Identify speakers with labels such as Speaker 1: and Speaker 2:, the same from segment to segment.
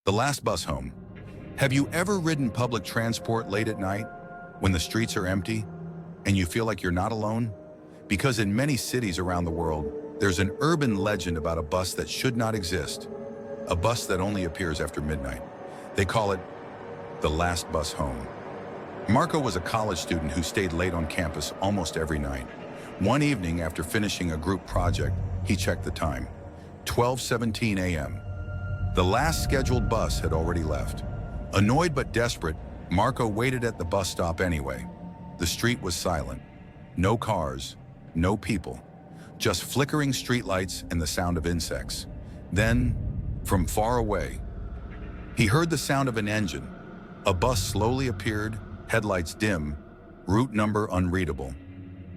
Speaker 1: The last bus home. Have you ever ridden public transport late at night when the streets are empty and you feel like you're not alone? Because in many cities around the world, there's an urban legend about a bus that should not exist, a bus that only appears after midnight. They call it the last bus home. Marco was a college student who stayed late on campus almost every night. One evening after finishing a group project, he checked the time, 12:17 a.m. The last scheduled bus had already left. Annoyed but desperate, Marco waited at the bus stop anyway. The street was silent. No cars, no people, just flickering streetlights and the sound of insects. Then, from far away, he heard the sound of an engine. A bus slowly appeared, headlights dim, route number unreadable.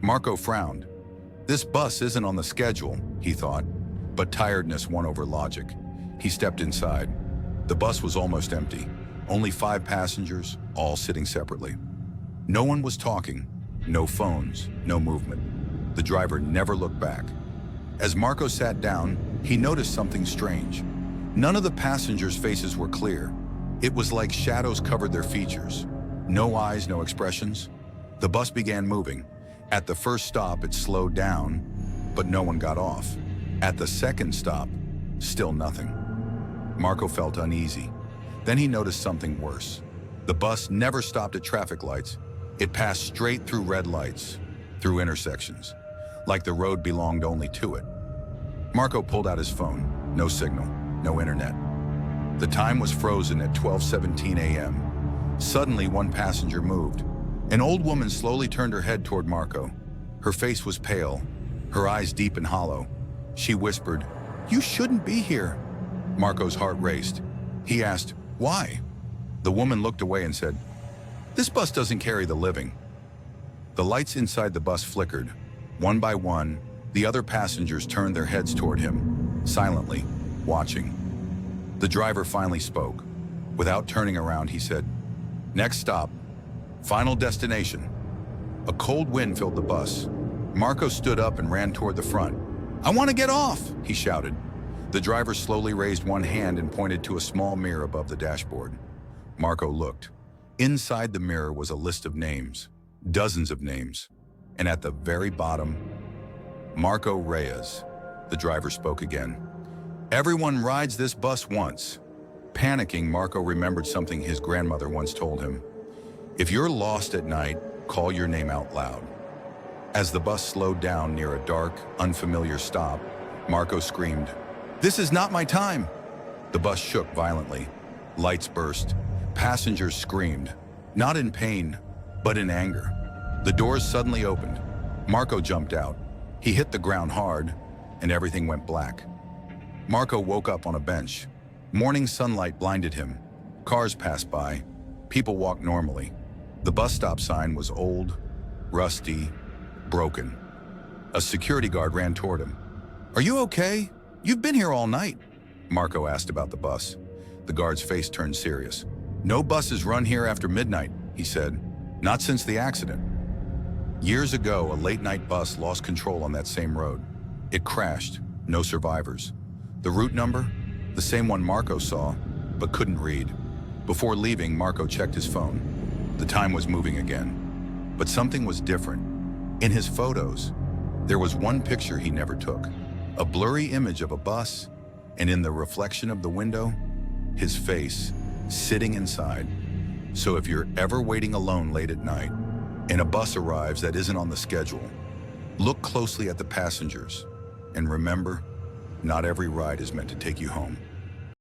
Speaker 1: Marco frowned. This bus isn't on the schedule, he thought, but tiredness won over logic. He stepped inside. The bus was almost empty. Only 5 passengers, all sitting separately. No one was talking, no phones, no movement. The driver never looked back. As Marco sat down, he noticed something strange. None of the passengers' faces were clear. It was like shadows covered their features. No eyes, no expressions. The bus began moving. At the first stop, it slowed down, but no one got off. At the second stop, still nothing. Marco felt uneasy. Then he noticed something worse. The bus never stopped at traffic lights. It passed straight through red lights, through intersections, like the road belonged only to it. Marco pulled out his phone. No signal, no internet. The time was frozen at 12:17 a.m. Suddenly, one passenger moved. An old woman slowly turned her head toward Marco. Her face was pale, her eyes deep and hollow. She whispered, "You shouldn't be here." Marco's heart raced. He asked, "Why?" The woman looked away and said, "This bus doesn't carry the living." The lights inside the bus flickered. One by one, the other passengers turned their heads toward him, silently, watching. The driver finally spoke. Without turning around, he said, "Next stop, final destination." A cold wind filled the bus. Marco stood up and ran toward the front. "I want to get off," he shouted. The driver slowly raised one hand and pointed to a small mirror above the dashboard. Marco looked. Inside the mirror was a list of names, dozens of names, and at the very bottom, Marco Reyes. The driver spoke again. "Everyone rides this bus once." Panicking, Marco remembered something his grandmother once told him. "If you're lost at night, call your name out loud." As the bus slowed down near a dark, unfamiliar stop, Marco screamed, "This is not my time!" The bus shook violently. Lights burst. Passengers screamed, not in pain, but in anger. The doors suddenly opened. Marco jumped out. He hit the ground hard, and everything went black. Marco woke up on a bench. Morning sunlight blinded him. Cars passed by. People walked normally. The bus stop sign was old, rusty, broken. A security guard ran toward him. "Are you okay? You've been here all night." Marco asked about the bus. The guard's face turned serious. "No buses run here after midnight," he said. "Not since the accident." Years ago, a late-night bus lost control on that same road. It crashed, no survivors. The route number? The same one Marco saw, but couldn't read. Before leaving, Marco checked his phone. The time was moving again. But something was different. In his photos, there was one picture he never took. A blurry image of a bus, and in the reflection of the window, his face, sitting inside. So if you're ever waiting alone late at night, and a bus arrives that isn't on the schedule, look closely at the passengers, and remember, not every ride is meant to take you home.